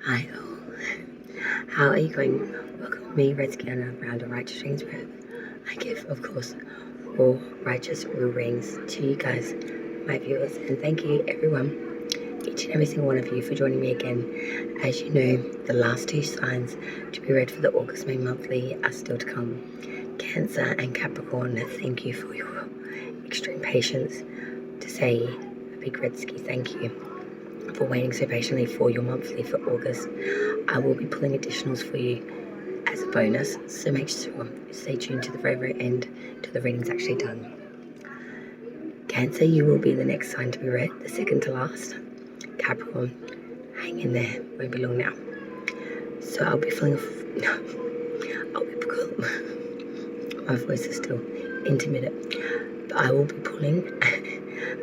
Hi all, how are you going? Welcome me, Redskiana, around a righteous dreams where I give, of course, all righteous readings to you guys, my viewers, and thank you everyone, each and every single one of you for joining me again. As you know, the last two signs to be read for the August May monthly are still to come. Cancer and Capricorn, thank you for your extreme patience. To say a big Redsky thank you for waiting so patiently for your monthly for August. I will be pulling additionals for you as a bonus, so make sure you stay tuned to the very, very end till the reading's actually done. Cancer, you will be the next sign to be read, the second to last. Capricorn, hang in there, won't be long now. So I'll be feeling, my voice is still intermittent, but I will be pulling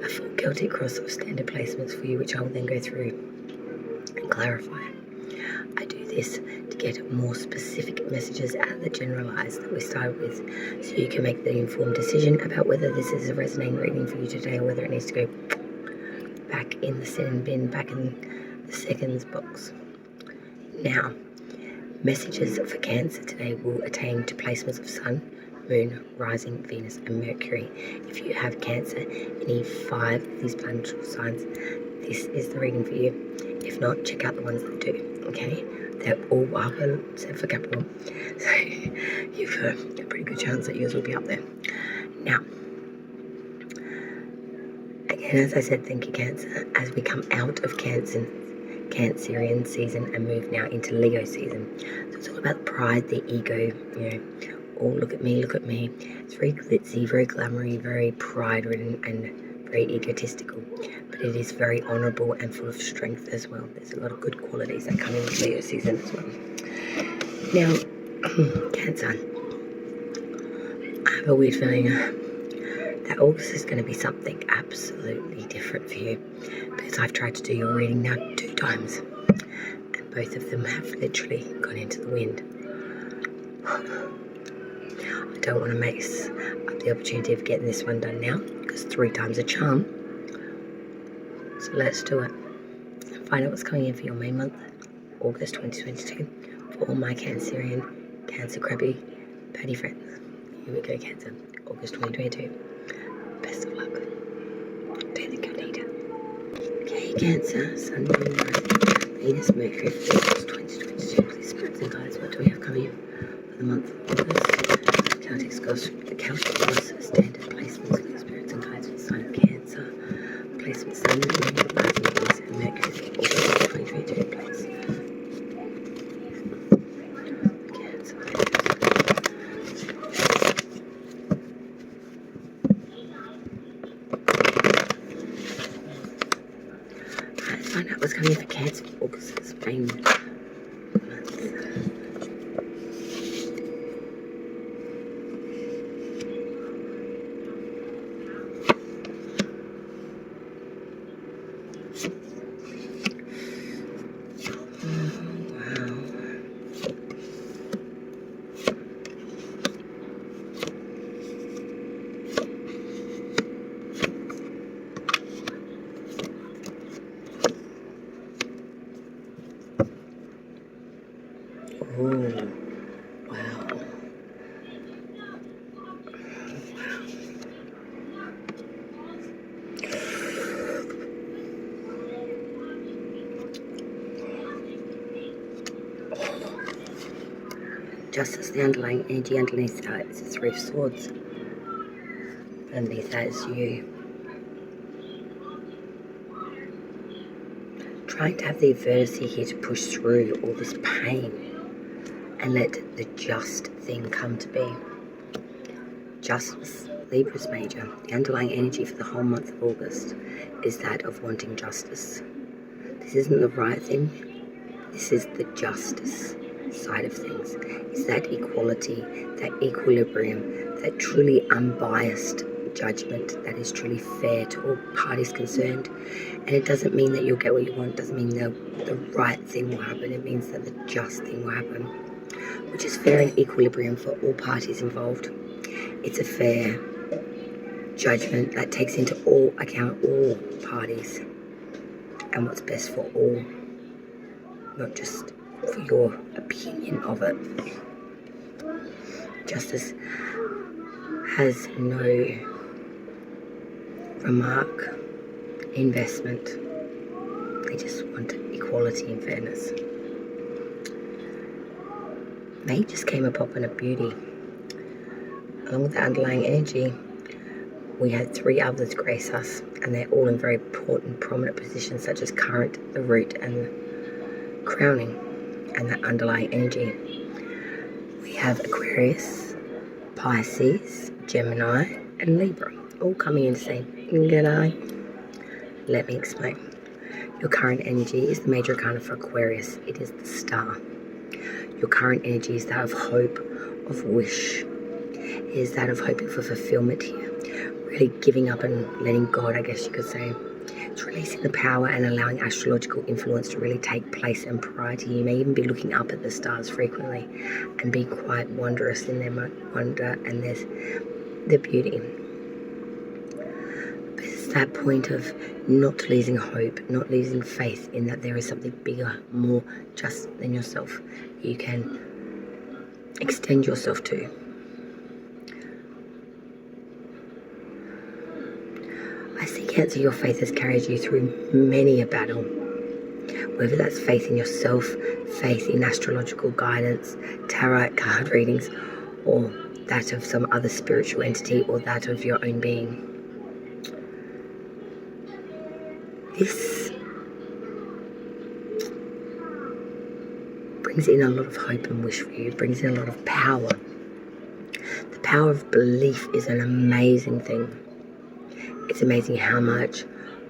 a full Celtic cross of standard placements for you, which I will then go through and clarify. I do this to get more specific messages out of the generalized that we started with, so you can make the informed decision about whether this is a resonating reading for you today or whether it needs to go back in the send bin, back in the seconds box. Now, messages for Cancer today will attain to placements of Sun, Moon, Rising, Venus and Mercury. If you have Cancer, any 5 of these planetary signs, this is the reading for you. If not, check out the ones that do, okay? They're all up except for Capricorn. So you've got a pretty good chance that yours will be up there. Now, again, as I said, thank you, Cancer. As we come out of Cancerian season and move now into Leo season. So it's all about pride, the ego, oh, look at me, look at me. It's very glitzy, very glamoury, very pride-ridden and very egotistical. But it is very honourable and full of strength as well. There's a lot of good qualities that come in with Leo season as well. Now, Cancer, I have a weird feeling that August is going to be something absolutely different for you, because I've tried to do your reading now 2 times and both of them have literally gone into the wind. I don't want to mess up the opportunity of getting this one done now, because 3 times a charm. So let's do it and find out what's coming in for your May month, August 2022, for all my Cancerian, Cancer Crabby, Patty friends. Here we go, Cancer, August 2022. Best of luck. Don't think I need it. Okay, Cancer, Sun, Moon, Rising, Venus, Mercury, August 2022. Please, spirits and guides, what do we have coming in for the month of August? The Celtic Cross standard placements for the spirits and guides for the sign of Cancer. Placement Sun, Moon, Rising, Venus, and Mercury for August 2022. Place. Cancer. Let's find out what's coming in for Cancer for August's May month. Justice, the underlying energy underneath that is the 3 of Swords. Underneath that is you. Trying to have the adversity here to push through all this pain and let the just thing come to be. Justice, Libra's major, the underlying energy for the whole month of August is that of wanting justice. This isn't the right thing, this is the justice side of things. It's that equality, that equilibrium, that truly unbiased judgment that is truly fair to all parties concerned. And it doesn't mean that you'll get what you want, it doesn't mean that the right thing will happen, it means that the just thing will happen, which is fair and equilibrium for all parties involved. It's a fair judgment that takes into account all parties and what's best for all. not just for your opinion of it. Justice has no remark, investment. They just want equality and fairness. They just came a popping of beauty. Along with the underlying energy, we had 3 others grace us, and they're all in very important, prominent positions such as current, the root, and the crowning, and that underlying energy. We have Aquarius, Pisces, Gemini, and Libra, all coming in to say, g'day. Let me explain. Your current energy is the major arcana for Aquarius. It is the star. Your current energy is that of hope, of wish. It is that of hoping for fulfillment here. Really giving up and letting God, I guess you could say. It's releasing the power and allowing astrological influence to really take place and priority. You may even be looking up at the stars frequently and be quite wondrous in their wonder and there's the beauty. But it's that point of not losing hope, not losing faith in that there is something bigger, more just than yourself you can extend yourself to. I see, Cancer, your faith has carried you through many a battle. Whether that's faith in yourself, faith in astrological guidance, tarot card readings, or that of some other spiritual entity, or that of your own being. This brings in a lot of hope and wish for you. It brings in a lot of power. The power of belief is an amazing thing. It's amazing how much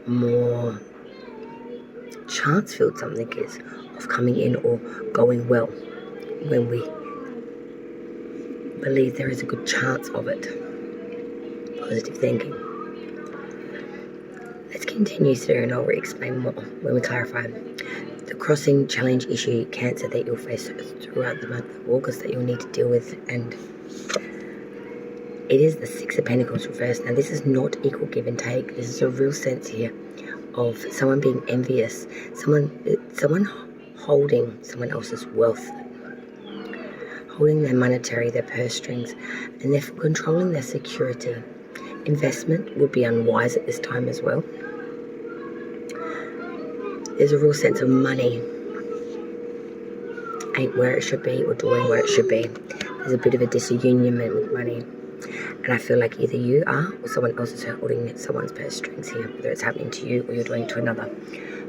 more chance-filled something is of coming in or going well when we believe there is a good chance of it. Positive thinking. Let's continue through and I'll re-explain more when we clarify. The crossing challenge issue, Cancer, that you'll face throughout the month of August that you'll need to deal with, and it is the 6 of Pentacles reversed. Now this is not equal give and take. This is a real sense here of someone being envious, someone holding someone else's wealth, holding their monetary, their purse strings, and therefore controlling their security. Investment would be unwise at this time as well. There's a real sense of money ain't where it should be or doing where it should be. There's a bit of a disunion with money. And I feel like either you are or someone else is holding someone's purse strings here, whether it's happening to you or you're doing it to another.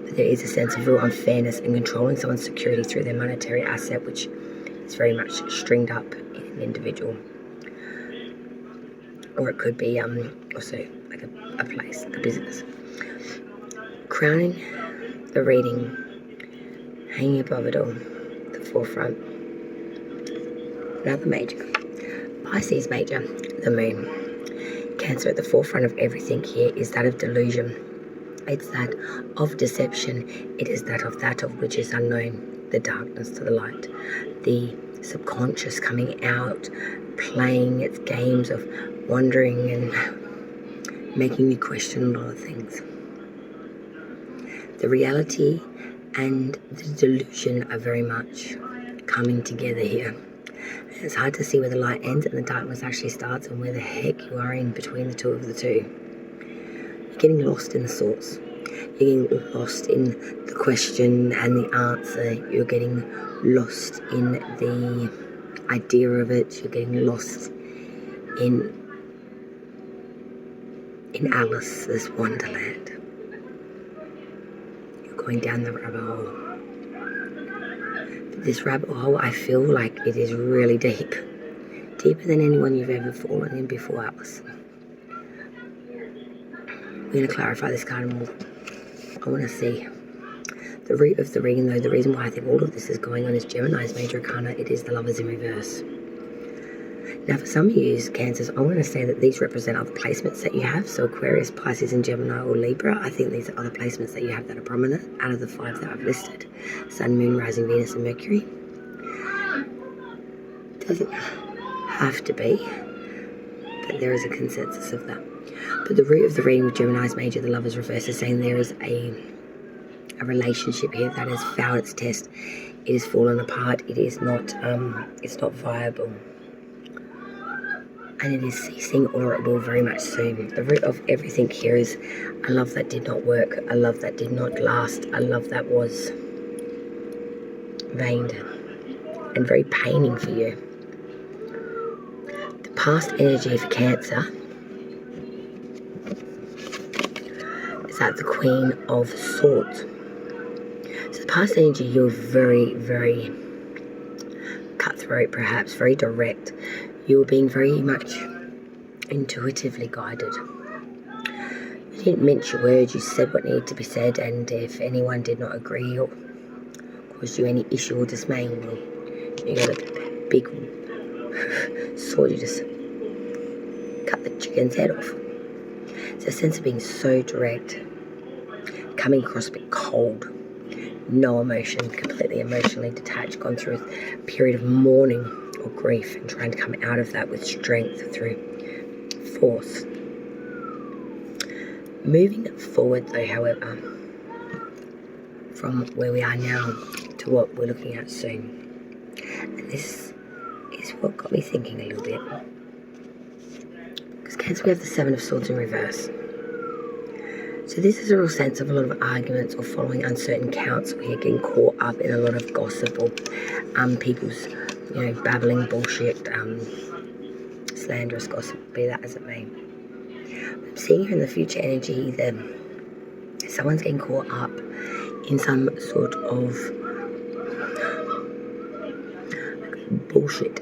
But there is a sense of real unfairness in controlling someone's security through their monetary asset, which is very much stringed up in an individual. Or it could be also like a place, like a business. Crowning the reading, hanging above it all, the forefront. Another major. Pisces major, the moon. Cancer, at the forefront of everything here is that of delusion. It's that of deception. It is that of which is unknown, the darkness to the light, the subconscious coming out, playing its games of wondering and making you question a lot of things. The reality and the delusion are very much coming together here. It's hard to see where the light ends and the darkness actually starts and where the heck you are in between the two of the two. You're getting lost in the source. You're getting lost in the question and the answer. You're getting lost in the idea of it. You're getting lost in Alice's Wonderland. You're going down the rabbit hole. This rabbit hole, I feel like it is really deep. Deeper than anyone you've ever fallen in before, Alice. We're going to clarify this card more. I want to see the root of the reading, though. The reason why I think all of this is going on is Gemini's major arcana. It is the Lovers in reverse. Now, for some of you Cancers, I want to say that these represent other placements that you have. So Aquarius, Pisces, and Gemini or Libra. I think these are other placements that you have that are prominent out of the 5 that I've listed. Sun, Moon, Rising, Venus, and Mercury. Doesn't have to be, but there is a consensus of that. But the root of the reading with Gemini's major, the Lovers reverse, is saying there is a a relationship here that has failed its test. It has fallen apart. It is not, it's not viable. And it is ceasing, or it will very much soon. The root of everything here is a love that did not work, a love that did not last, a love that was vain and very paining for you. The past energy for Cancer is that the Queen of Swords. So the past energy, you're very, very cutthroat, perhaps, very direct. You were being very much intuitively guided. You didn't mince your words, you said what needed to be said, and if anyone did not agree or caused you any issue or dismay, well, you got a big sword, you just cut the chicken's head off. It's a sense of being so direct, coming across a bit cold, no emotion, completely emotionally detached, gone through a period of mourning or grief and trying to come out of that with strength through force. Moving forward though, however, from where we are now to what we're looking at soon, and this is what got me thinking a little bit, because Cancer, we have the Seven of Swords in reverse. So this is a real sense of a lot of arguments or following uncertain counsel here, getting caught up in a lot of gossip or people's, babbling bullshit, slanderous gossip, be that as it may. I'm seeing here in the future energy that someone's getting caught up in some sort of bullshit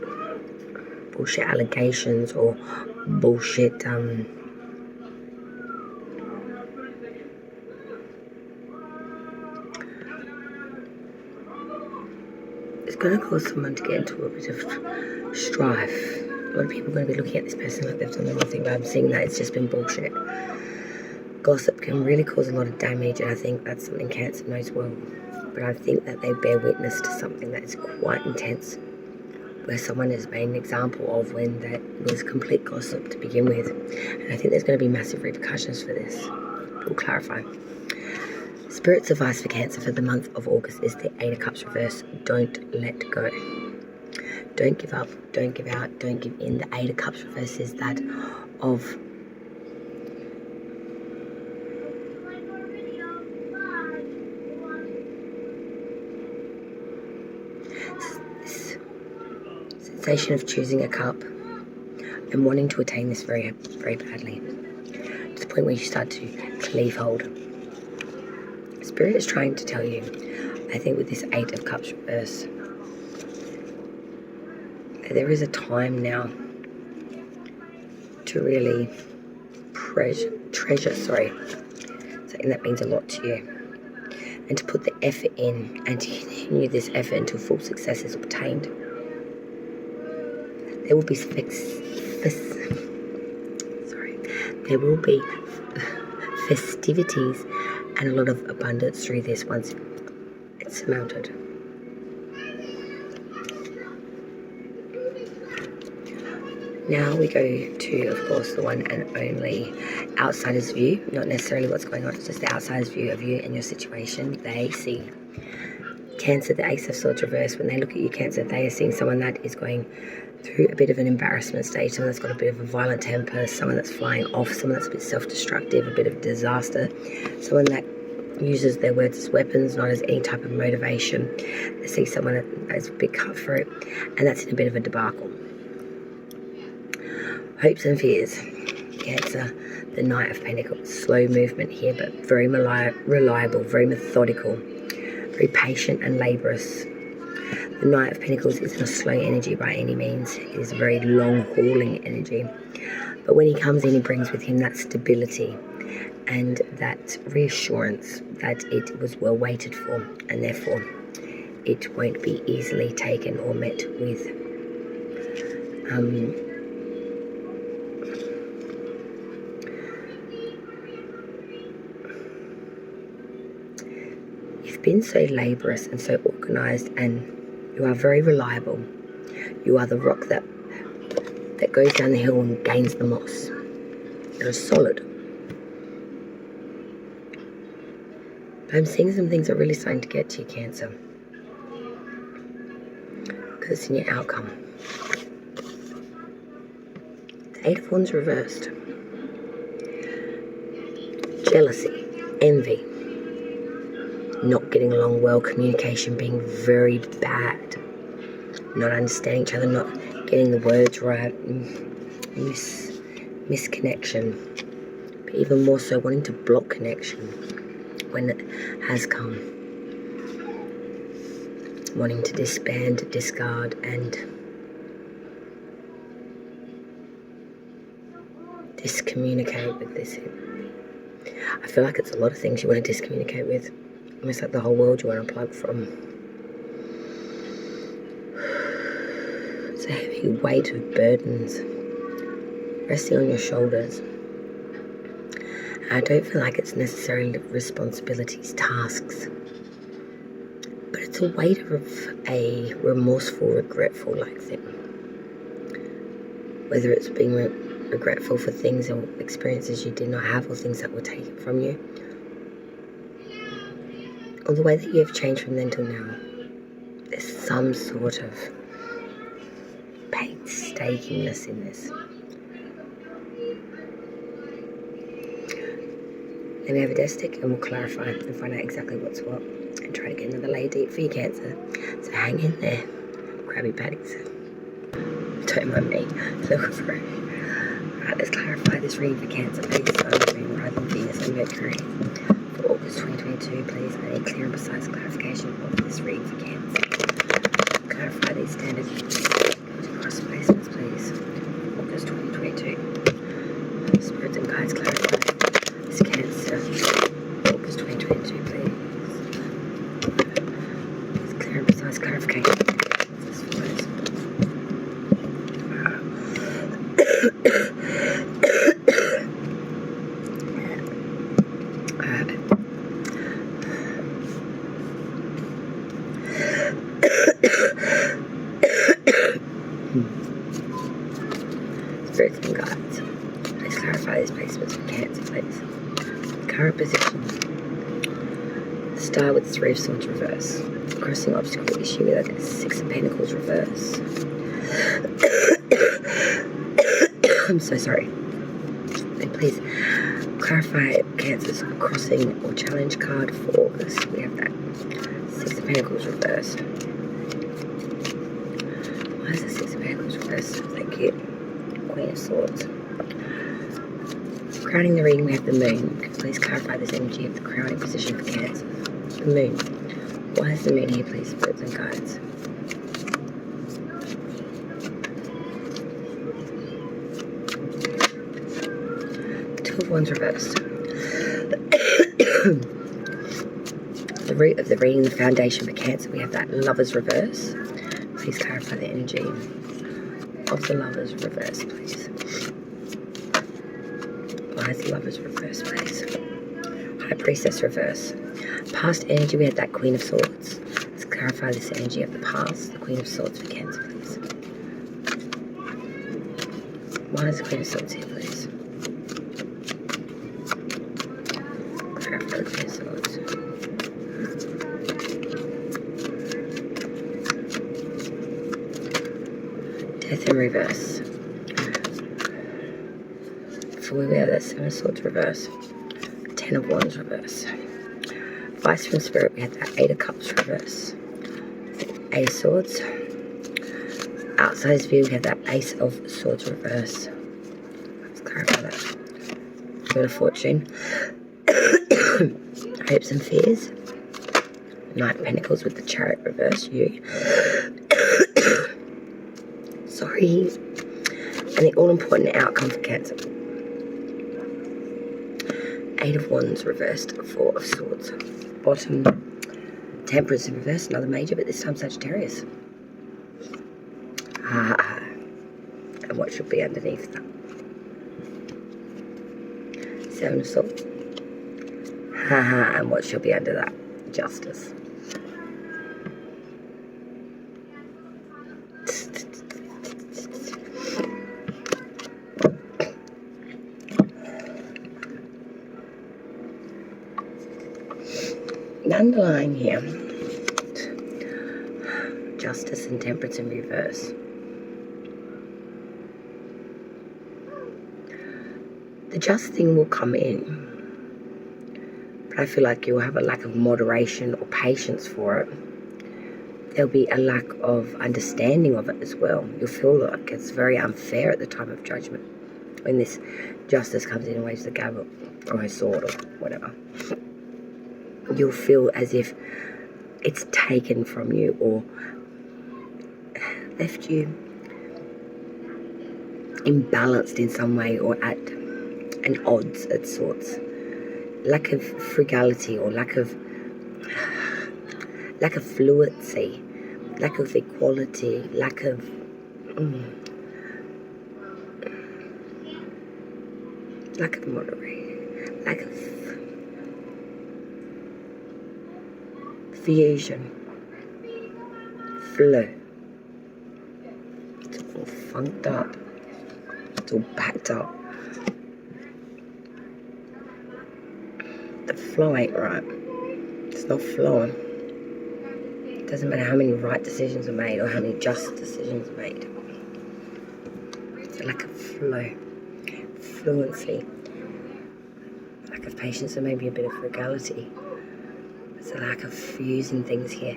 allegations or bullshit it's going to cause someone to get into a bit of strife. A lot of people are going to be looking at this person like they've done the wrong thing, but I'm seeing that it's just been bullshit. Gossip can really cause a lot of damage, and I think that's something Cancer knows well. But I think that they bear witness to something that is quite intense, where someone has made an example of when that was complete gossip to begin with. And I think there's going to be massive repercussions for this. We'll clarify. Spirit's advice for Cancer for the month of August is the Eight of Cups reverse. Don't let go. Don't give up, don't give out, don't give in. The Eight of Cups reverse is that of this sensation of choosing a cup and wanting to attain this very, very badly, to the point where you start to cleave hold. Spirit is trying to tell you, I think with this Eight of Cups reverse, there is a time now to really treasure something that means a lot to you, and to put the effort in and to continue this effort until full success is obtained. There will be festivities and a lot of abundance through this once it's surmounted. Now we go to, of course, the one and only outsider's view. Not necessarily what's going on, it's just the outsider's view of you and your situation. They see Cancer, the Ace of Swords reverse. When they look at you, Cancer, they are seeing someone that is going through a bit of an embarrassment stage, someone that's got a bit of a violent temper, someone that's flying off, someone that's a bit self-destructive, a bit of disaster, someone that uses their words as weapons, not as any type of motivation. They see someone that's a bit cutthroat, and that's in a bit of a debacle. Hopes and fears. Cancer, the Knight of Pentacles. Slow movement here, but very reliable, very methodical, very patient and laborious. The Knight of Pentacles isn't a slow energy by any means. It is a very long-hauling energy. But when he comes in, he brings with him that stability and that reassurance that it was well waited for, and therefore it won't be easily taken or met with you've been so laborious and so organized, and you are very reliable. You are the rock that goes down the hill and gains the moss. You're solid. But I'm seeing some things are really starting to get to you, Cancer. Because it's in your outcome. The 8 of Wands reversed. Jealousy, envy, not getting along well, communication being very bad, not understanding each other, not getting the words right, misconnection, but even more so wanting to block connection when it has come, wanting to disband, discard, and discommunicate with this. I feel like it's a lot of things you want to discommunicate with, almost like the whole world you want to plug from. It's a heavy weight of burdens resting on your shoulders. I don't feel like it's necessarily responsibilities, tasks, but it's a weight of a remorseful, regretful like thing. Whether it's being regretful for things or experiences you did not have, or things that were taken from you, or the way that you have changed from then till now. There's some sort of painstakiness in this. Then we have a death stick, and we'll clarify and find out exactly what's what, and try to get another lay deep for your Cancer. So hang in there, grab your paddings. Don't mind me, look for it. Alright, let's clarify this reading for Cancer, please. Sun, Moon, Rising, Venus, and Mercury. For August 2022, please. I need clear and precise clarification of this reading for Cancer. Clarify these standard cross placements, please. August 2022. Spirits and guides, clarify this Cancer. August 2022, please. Clear and precise clarification. This follows. Spirits and guides, please clarify these placements for Cancer, please. Current position. Star with 3 of Swords reverse. Crossing obstacle issue with 6 of Pentacles reverse. I'm so sorry. And please clarify Cancer's crossing or challenge card for August. We have that 6 of Pentacles reverse. Why is the 6 of Pentacles reverse? Thank you. Queen of Swords. Crowning the reading, we have the Moon. Please clarify this energy of the crowning position for Cancer. The Moon. Why is the Moon here, please, spirits and guides? Two of Wands reversed. The root of the reading, the foundation for Cancer, we have that Lovers reverse. Please clarify the energy of the Lovers reverse, please. Why is the Lovers reverse, please? High Priestess reverse. Past energy, we had that Queen of Swords. Let's clarify this energy of the past, the Queen of Swords for Cancer, please. Why is the Queen of Swords here, please? Clarify the Queen of Swords. Death in reverse. For we have that 7 of Swords reverse. 10 of Wands reverse. Advice from Spirit, we have that 8 of Cups reverse. 8 of Swords. Outsider's view, we have that Ace of Swords reverse. Let's clarify that. Wheel of Fortune. Hopes and fears. Knight of Pentacles with the Chariot reverse. You. Sorry. And the all-important outcome for Cancer. 8 of Wands reversed. 4 of Swords. Bottom. Temperance in reverse. Another major, but this time Sagittarius. And what should be underneath that? 7 of Swords. And what shall be under that? Justice. underlying here, justice and temperance in reverse. The just thing will come in, but I feel like you'll have a lack of moderation or patience for it. There'll be a lack of understanding of it as well. You'll feel like it's very unfair at the time of judgment when this justice comes in and waves the gavel or her sword or whatever. You'll feel as if it's taken from you or left you imbalanced in some way or at an odds at sorts. Lack of frugality or lack of fluency, lack of equality, lack of moderation, lack of fusion, flow. It's all funked up. It's all backed up. The flow ain't right. It's not flowing. It doesn't matter how many right decisions are made or how many just decisions are made. It's a lack of flow, fluency, lack of patience and maybe a bit of frugality. It's a lack of fusing things here.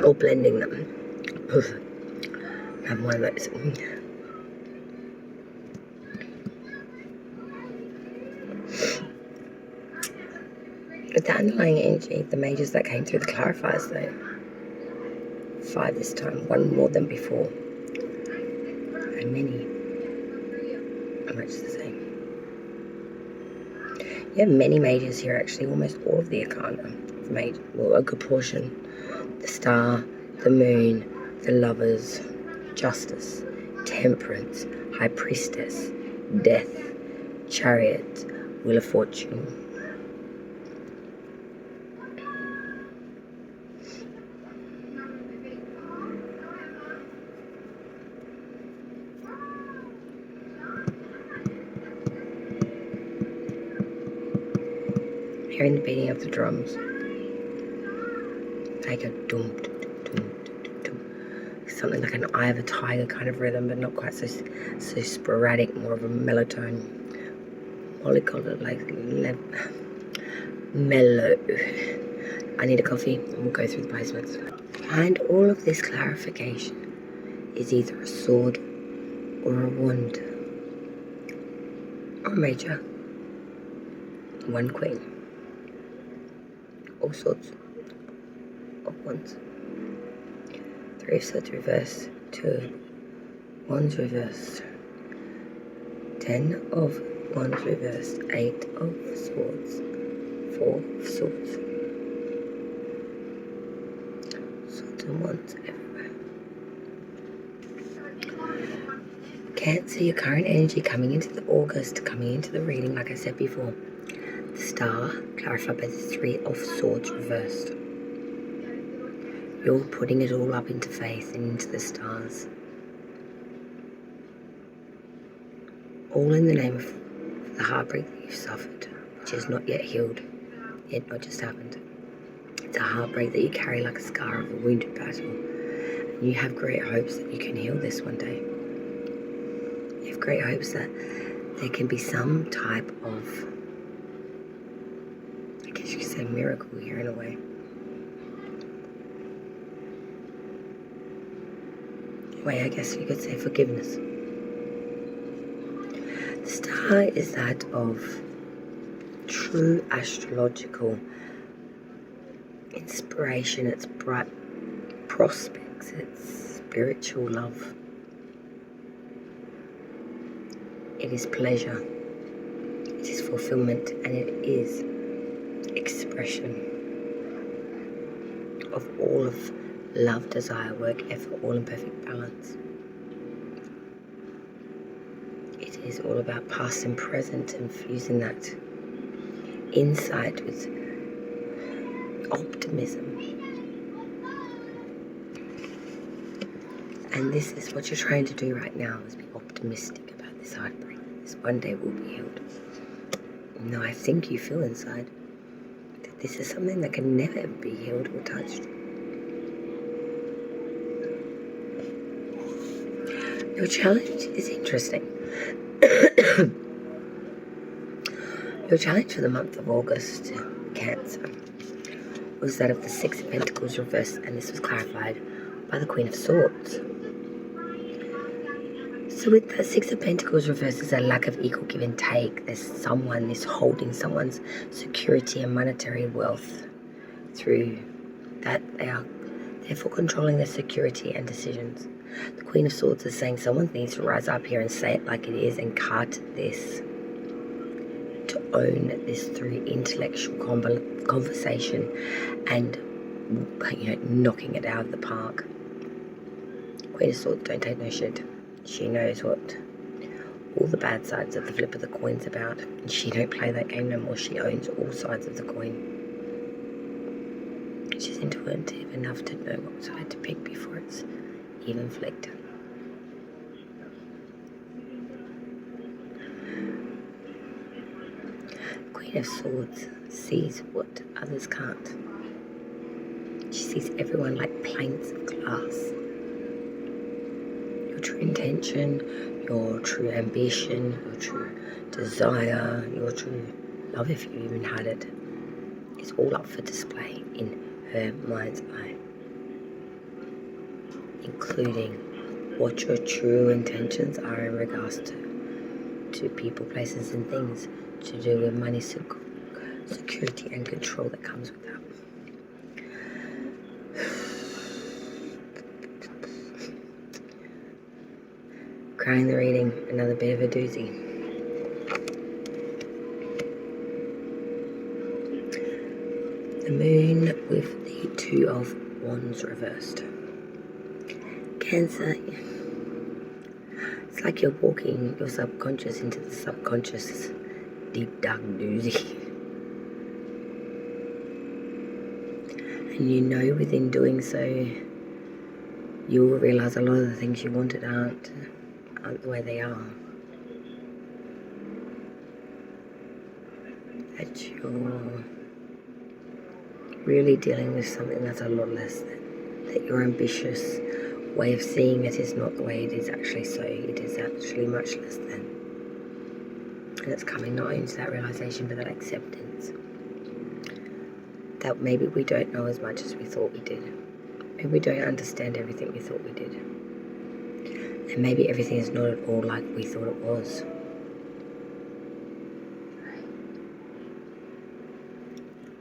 Or blending them. Have one of those. With the underlying energy, the majors that came through the clarifiers though, 5 this time, 1 more than before, and many are much the same. You have many majors here actually, almost all of the arcana of major, well, a good portion. The star, the moon, the lovers, justice, temperance, high priestess, death, chariot, wheel of fortune. Hearing the beating of the drums, like a dum dum dum dum dum, something like an eye of a tiger kind of rhythm, but not quite so sporadic, more of a melotone. Molly called it like mellow. I need a coffee and we'll go through the placements. Behind all of this clarification is either a sword or a wand, or a major, 1 queen. All sorts of wands. 3 of swords reversed, 2 of wands reversed, 10 of wands reversed, 8 of swords, 4 of swords. Swords and wands everywhere. Cancer, your current energy coming into the August, coming into the reading, like I said before. The star, clarified by the 3 of swords reversed. You're putting it all up into faith and into the stars. All in the name of the heartbreak that you've suffered, which is not yet healed, yet not just happened. It's a heartbreak that you carry like a scar of a wounded battle. And you have great hopes that you can heal this one day. You have great hopes that there can be some type of, I guess you could say, miracle here in a way. I guess you could say forgiveness. The star is that of true astrological inspiration, it's bright prospects, it's spiritual love. It is pleasure, it is fulfillment, and it is expression of all of love, desire, work, effort, all in perfect balance. It is all about past and present and fusing that insight with optimism. And this is what you're trying to do right now, is be optimistic about this heartbreak. This one day will be healed. No, I think you feel inside that this is something that can never be healed or touched. Your challenge is interesting. Your challenge for the month of August, Cancer, was that of the Six of Pentacles reversed, and this was clarified by the Queen of Swords. So with the Six of Pentacles reversed, there's a lack of equal give and take. There's someone is holding someone's security and monetary wealth through that. They are therefore controlling their security and decisions. The Queen of Swords is saying someone needs to rise up here and say it like it is and cut this, to own this through intellectual conversation and, knocking it out of the park. Queen of Swords don't take no shit. She knows what all the bad sides of the flip of the coin's about. And she don't play that game no more. She owns all sides of the coin. She's intuitive enough to know what side to pick before it's even flicked. Queen of Swords sees what others can't. She sees everyone like planes of glass. Your true intention, your true ambition, your true desire, your true love, if you even had it, is all up for display in her mind's eye, including what your true intentions are in regards to people, places and things, to do with money, security and control that comes with that. Crying the reading, another bit of a doozy. The moon with the Two of Wands reversed. Cancer, it's like you're walking your subconscious into the subconscious deep dark doozy. And within doing so, you will realise a lot of the things you wanted aren't the way they are. That you're really dealing with something that's a lot less than, that your ambitious way of seeing it is not the way it is actually, so it is actually much less than. And it's coming not only to that realisation but that acceptance that maybe we don't know as much as we thought we did. Maybe we don't understand everything we thought we did. And maybe everything is not at all like we thought it was.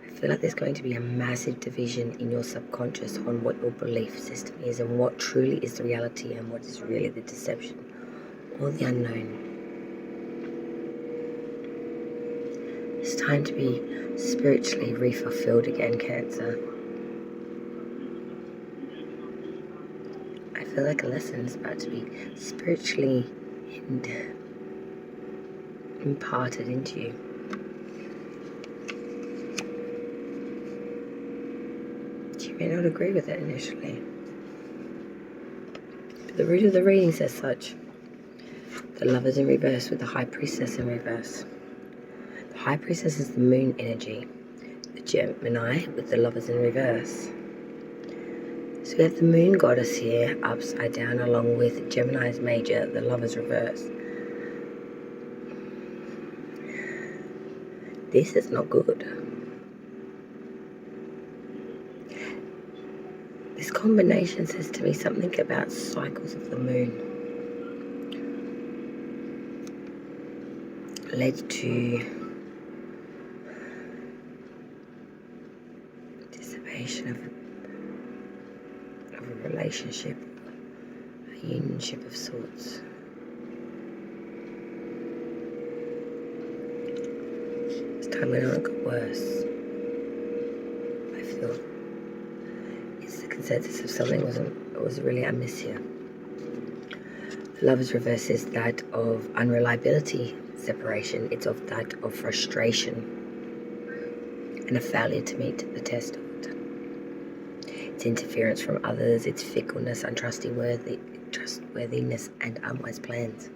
I feel like there's going to be a massive division in your subconscious on what your belief system is and what truly is the reality and what is really the deception or the unknown. It's time to be spiritually refulfilled again, Cancer. I feel like a lesson is about to be spiritually imparted into you. You may not agree with it initially, but the root of the reading says such. The Lovers in reverse with the High Priestess in reverse. The High Priestess is the moon energy. The Gemini with the Lovers in reverse. So we have the moon goddess here upside down along with Gemini's major, the Lovers reverse. This is not good. This combination says to me something about cycles of the moon. Led to dissipation of a relationship, a unionship of sorts. As time went on, it got worse. I feel it's the consensus of something was really amiss here. The Lover's reverse is that of unreliability, separation. It's of that of frustration and a failure to meet the test of it. It's interference from others, it's fickleness, trustworthiness and unwise plans.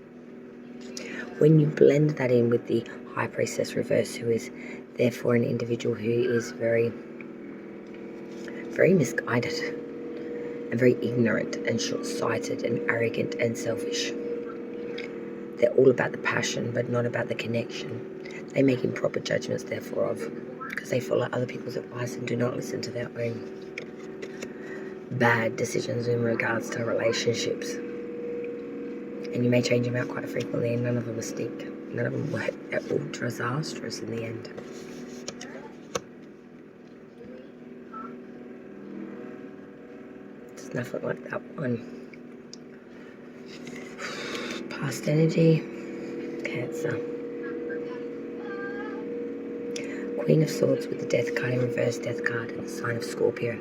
When you blend that in with the High Priestess reverse, who is therefore an individual who is very, very misguided and very ignorant and short-sighted and arrogant and selfish. They're all about the passion, but not about the connection. They make improper judgments, therefore, because they follow other people's advice and do not listen to their own bad decisions in regards to relationships. And you may change them out quite frequently, and none of them will stick. None of them work. They're all disastrous in the end. It's nothing like that one. Past energy, Cancer. Queen of Swords with the Death card in reverse, Death card, and the sign of Scorpio.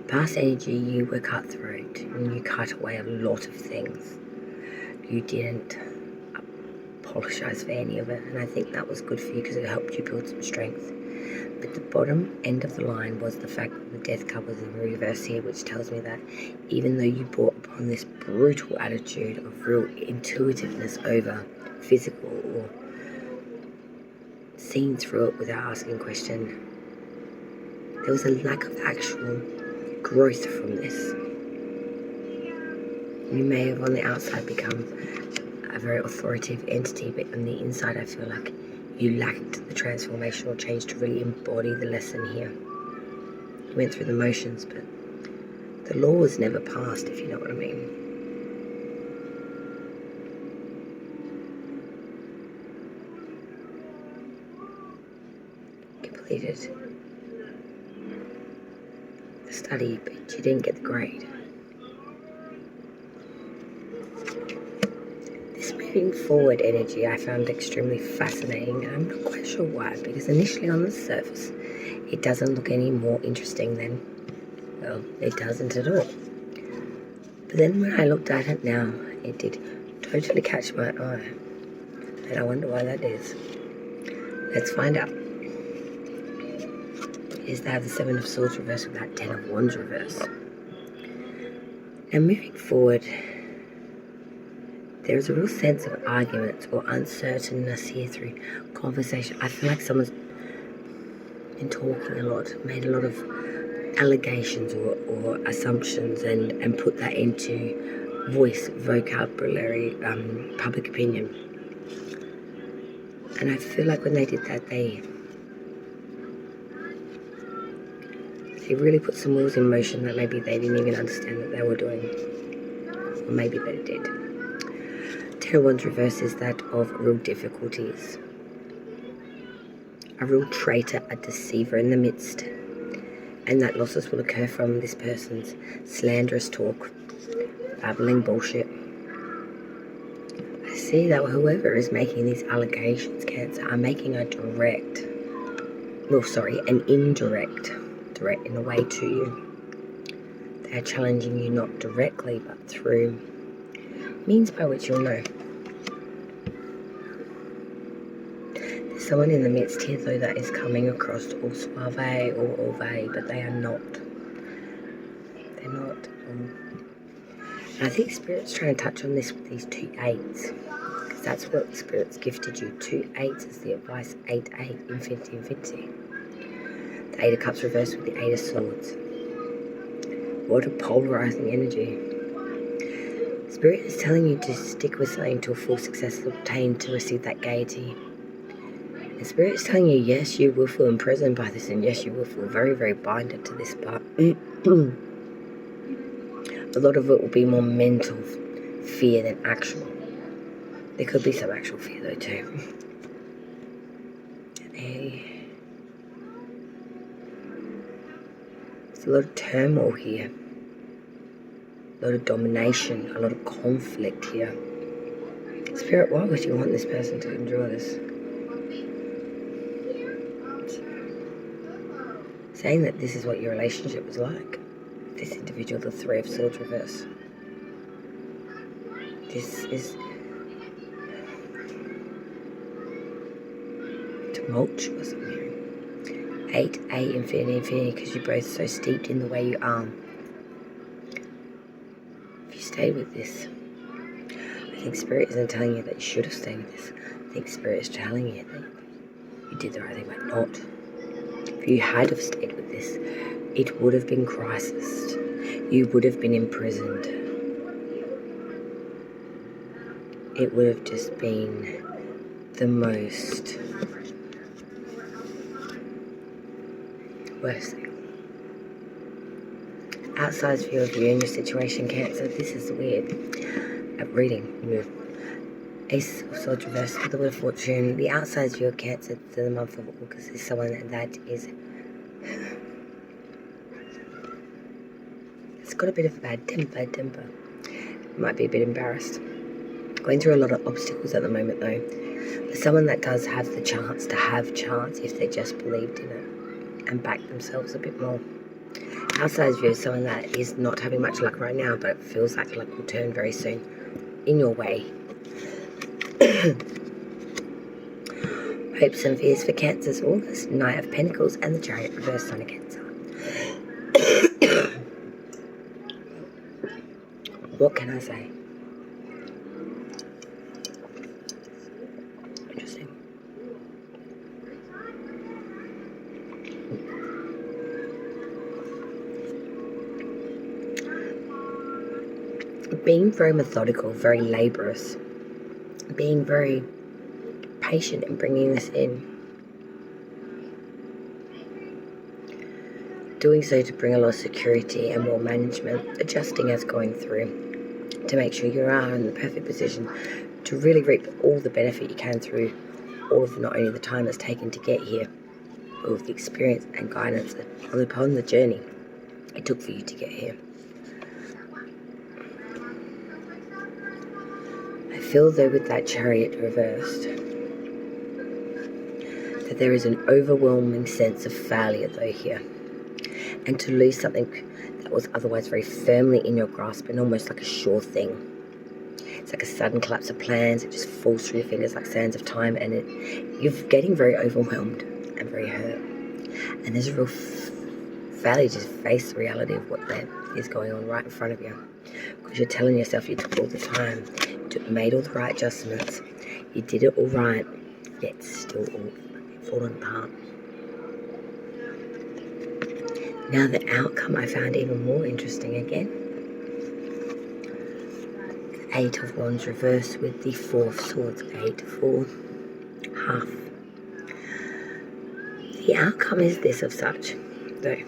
Past energy, you were cutthroat and you cut away a lot of things. You didn't apologize for any of it, and I think that was good for you because it helped you build some strength. But the bottom end of the line was the fact that the Death card was in reverse here, which tells me that even though you brought upon this brutal attitude of real intuitiveness over physical or seeing through it without asking a question, there was a lack of actual growth from this. You may have on the outside become a very authoritative entity, but on the inside I feel like you lacked the transformational change to really embody the lesson here. You went through the motions, but the law was never passed, if you know what I mean. Completed the study, but you didn't get the grade. This moving forward energy I found extremely fascinating, and I'm not quite sure why, because initially on the surface it doesn't look any more interesting than, well, it doesn't at all. But then when I looked at it now, it did totally catch my eye, and I wonder why that is. Let's find out. Is they have the Seven of Swords reverse with that Ten of Wands reverse. Now moving forward, there is a real sense of arguments or uncertainness here through conversation. I feel like someone's been talking a lot, made a lot of allegations or assumptions and put that into voice, vocabulary, public opinion. And I feel like when they did that, they really put some wheels in motion that maybe they didn't even understand that they were doing. Or maybe they did. Ten of Wands reverse is that of real difficulties. A real traitor, a deceiver in the midst. And that losses will occur from this person's slanderous talk, babbling bullshit. I see that whoever is making these allegations, Cancer, are making an indirect threat in a way to you. They are challenging you not directly, but through means by which you'll know. There's someone in the midst here, though, that is coming across all suave or all vague, but they are not. They're not. And I think Spirit's trying to touch on this with these 2 8s, because that's what Spirit's gifted you. 2 8s is the advice. 8, 8, infinity, infinity. The Eight of Cups reversed with the Eight of Swords. What a polarizing energy. Spirit is telling you to stick with something until full success is obtained to receive that gaiety. And Spirit is telling you, yes, you will feel imprisoned by this, and yes, you will feel very, very binded to this, but a lot of it will be more mental fear than actual. There could be some actual fear, though, too. There's a lot of turmoil here. A lot of domination, a lot of conflict here. Spirit, why would you want this person to endure this? Saying that this is what your relationship was like. This individual, the Three of Swords reverse. This is tumultuous, I'm hearing. 8, 8, infinity, infinity, because you're both so steeped in the way you are. If you stay with this, I I think Spirit isn't telling you that you should have stayed with this. I think Spirit is telling you that you did the right thing by not. If you had have stayed with this, it would have been crisis. You would have been imprisoned. It would have just been the most worst thing. Outside view of you and your situation, Cancer. This is weird. At reading, you move. Ace of Swords reversed with the Wheel of Fortune. The outside view of Cancer to the month of August is someone that is. It's got a bit of a bad temper. Might be a bit embarrassed. Going through a lot of obstacles at the moment though. But someone that does have the chance to have chance if they just believed in it and backed themselves a bit more. Outside view is someone that is not having much luck right now, but it feels like luck will turn very soon in your way. Hopes and fears for Cancer's August. Knight of Pentacles and the Chariot reversed on a Cancer. What can I say? Interesting. Being very methodical, very laborious, being very patient in bringing this in. Doing so to bring a lot of security and more management, adjusting as going through to make sure you are in the perfect position to really reap all the benefit you can through all of not only the time it's taken to get here, but with the experience and guidance upon the journey it took for you to get here. I feel though with that Chariot reversed that there is an overwhelming sense of failure though here, and to lose something that was otherwise very firmly in your grasp and almost like a sure thing. It's like a sudden collapse of plans. It just falls through your fingers like sands of time, and you're getting very overwhelmed and very hurt. And there's a real failure to face the reality of what that is going on right in front of you, because you're telling yourself you took all the time, made all the right adjustments, you did it all right, yet it's still all falling apart. Now the outcome I found even more interesting again. The Eight of Wands reversed with the Four of Swords, 8, 4, half. The outcome is this of such, though.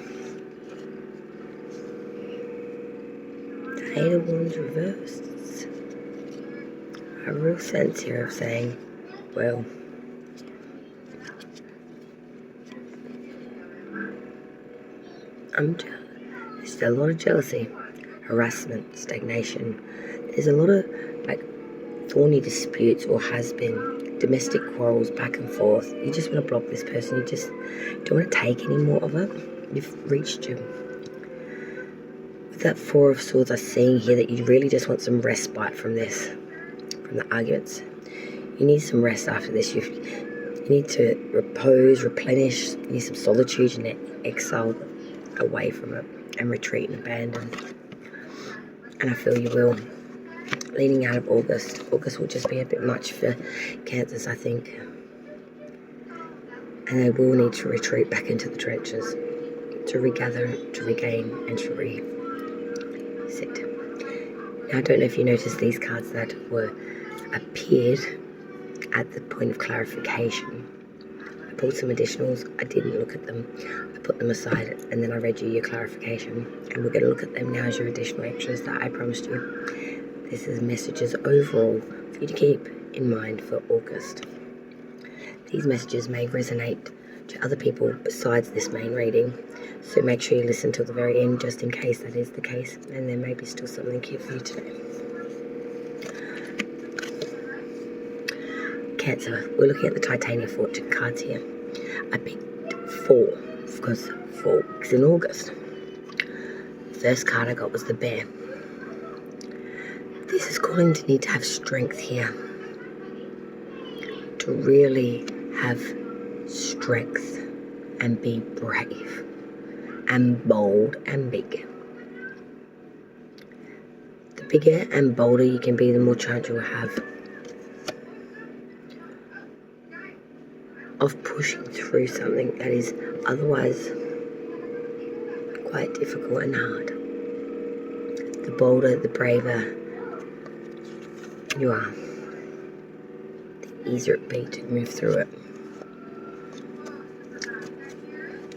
The Eight of Wands reversed. A real sense here of saying, well, there's still a lot of jealousy, harassment, stagnation. There's a lot of like thorny disputes, or has been domestic quarrels back and forth. You just want to block this person. You just don't want to take any more of it. You've reached you. With that Four of Swords, I'm seeing here that you really just want some respite from this, from the arguments. You need some rest after this. You need to repose, replenish. You need some solitude and exile away from it and retreat and abandon. And I feel you will. Leading out of August will just be a bit much for Cancers, I think. And they will need to retreat back into the trenches to regather, to regain, and to resit. Now, I don't know if you noticed these cards that appeared at the point of clarification. I pulled some additionals. I didn't look at them. I put them aside, and then I read you your clarification. And we're going to look at them now as your additional extras that I promised you. This is messages overall for you to keep in mind for August. These messages may resonate to other people besides this main reading, so make sure you listen till the very end just in case that is the case, and there may be still something here for you today. Cancer, we're looking at the Titania Fortune cards here. I picked 4, because 4 weeks in August. The first card I got was the Bear. This is calling to need to have strength here. To really have strength and be brave and bold and big. The bigger and bolder you can be, the more chance you'll have of pushing through something that is otherwise quite difficult and hard. The bolder, the braver you are, the easier it be to move through it.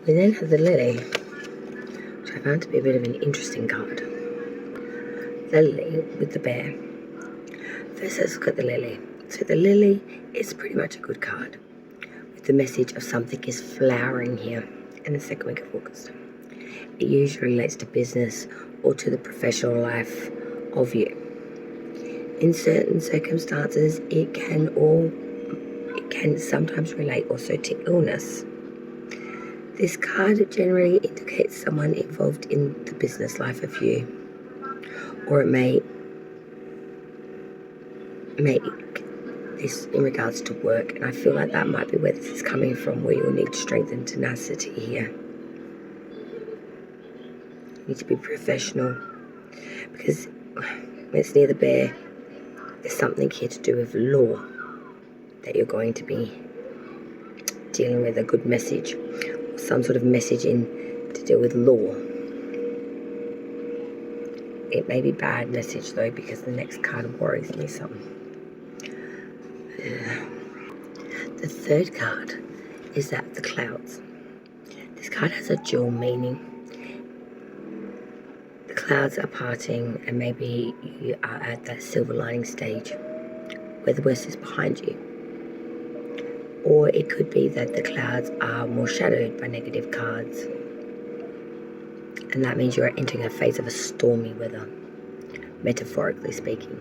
We then have the lily, which I found to be a bit of an interesting card. The lily with the bear. First, let's look at the lily. So the lily is pretty much a good card, with the message of something is flowering here in the second week of August. It usually relates to business or to the professional life of you. In certain circumstances, it can sometimes relate also to illness. This card generally indicates someone involved in the business life of you, or it may make this in regards to work, and I feel like that might be where this is coming from, where you'll need strength and tenacity here. You need to be professional, because when it's near the bear, there's something here to do with law that you're going to be dealing with, a good message, or some sort of messaging to deal with law. It may be bad message though, because the next card worries me some. The third card is that of the clouds. This card has a dual meaning. The clouds are parting, and maybe you are at that silver lining stage where the worst is behind you. Or it could be that the clouds are more shadowed by negative cards, and that means you are entering a phase of a stormy weather, metaphorically speaking.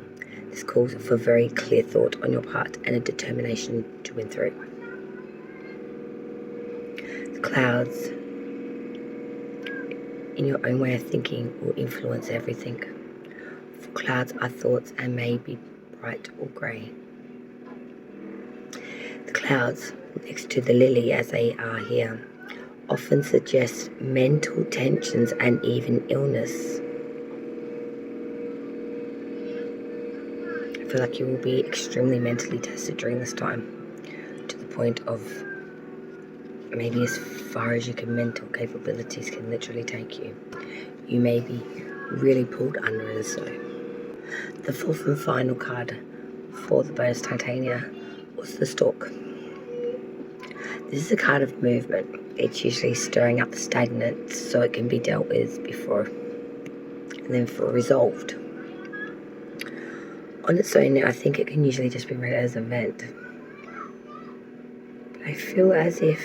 This calls for very clear thought on your part and a determination to win through. The clouds, in your own way of thinking, will influence everything. For clouds are thoughts and may be bright or grey. The clouds, next to the lily as they are here, often suggest mental tensions and even illness. I feel like you will be extremely mentally tested during this time, to the point of maybe as far as your mental capabilities can literally take you. You may be really pulled under it as so. The fourth and final card for the bonus Titania was the Stork. This is a card of movement. It's usually stirring up the stagnant so it can be dealt with before and then resolved. On its own, I think it can usually just be read as an event. But I feel as if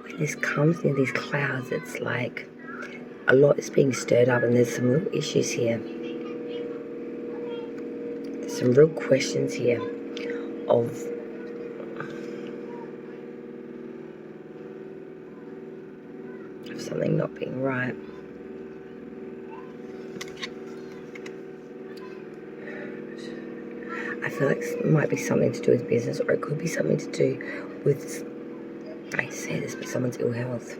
when this comes near these clouds, it's like a lot is being stirred up, and there's some real issues here. There's some real questions here of something not being right. I feel like it might be something to do with business, or it could be something to do with, I say this, but someone's ill health.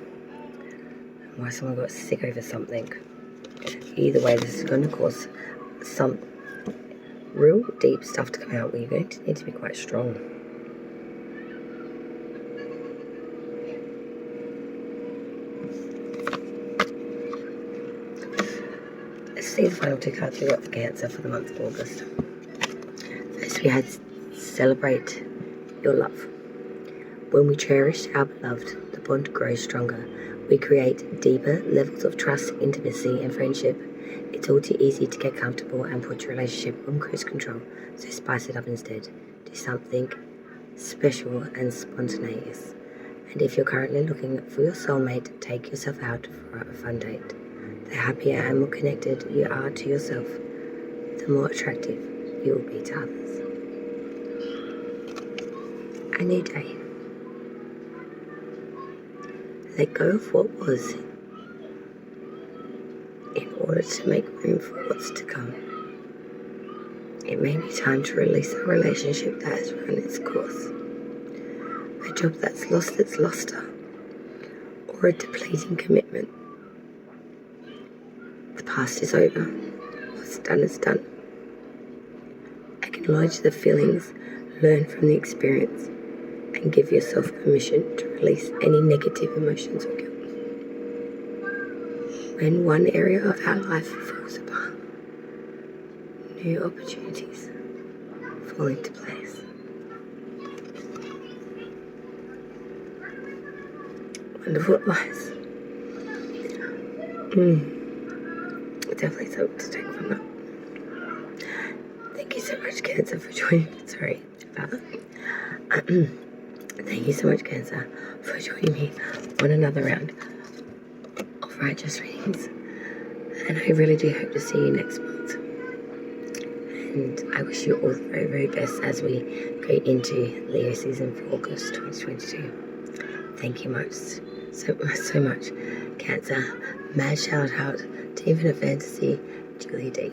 Why someone got sick over something. Either way, this is going to cause some real deep stuff to come out where you're going to need to be quite strong. Let's see the final two cards we got for Cancer for the month of August. First, we had Celebrate Your Love. When we cherish our beloved, the bond grows stronger. We create deeper levels of trust, intimacy, and friendship. It's all too easy to get comfortable and put your relationship on cruise control, so spice it up instead. Do something special and spontaneous. And if you're currently looking for your soulmate, take yourself out for a fun date. The happier and more connected you are to yourself, the more attractive you will be to others. A new day. Let go of what was in order to make room for what's to come. It may be time to release a relationship that has run its course, a job that's lost its luster, or a depleting commitment. The past is over. what's done is done. Acknowledge the feelings, learn from the experience, and give yourself permission to release any negative emotions or guilt. When one area of our life falls apart, new opportunities fall into place. Wonderful advice. Definitely something to take from that. Thank you so much, Cancer, for joining me. Sorry about that. Thank you so much, Cancer, for joining me on another round of Righteous Readings. And I really do hope to see you next month. And I wish you all the very, very best as we go into Leo season for August 2022. Thank you so much, Cancer. Mad shout out to Infinite Fantasy, Julie D.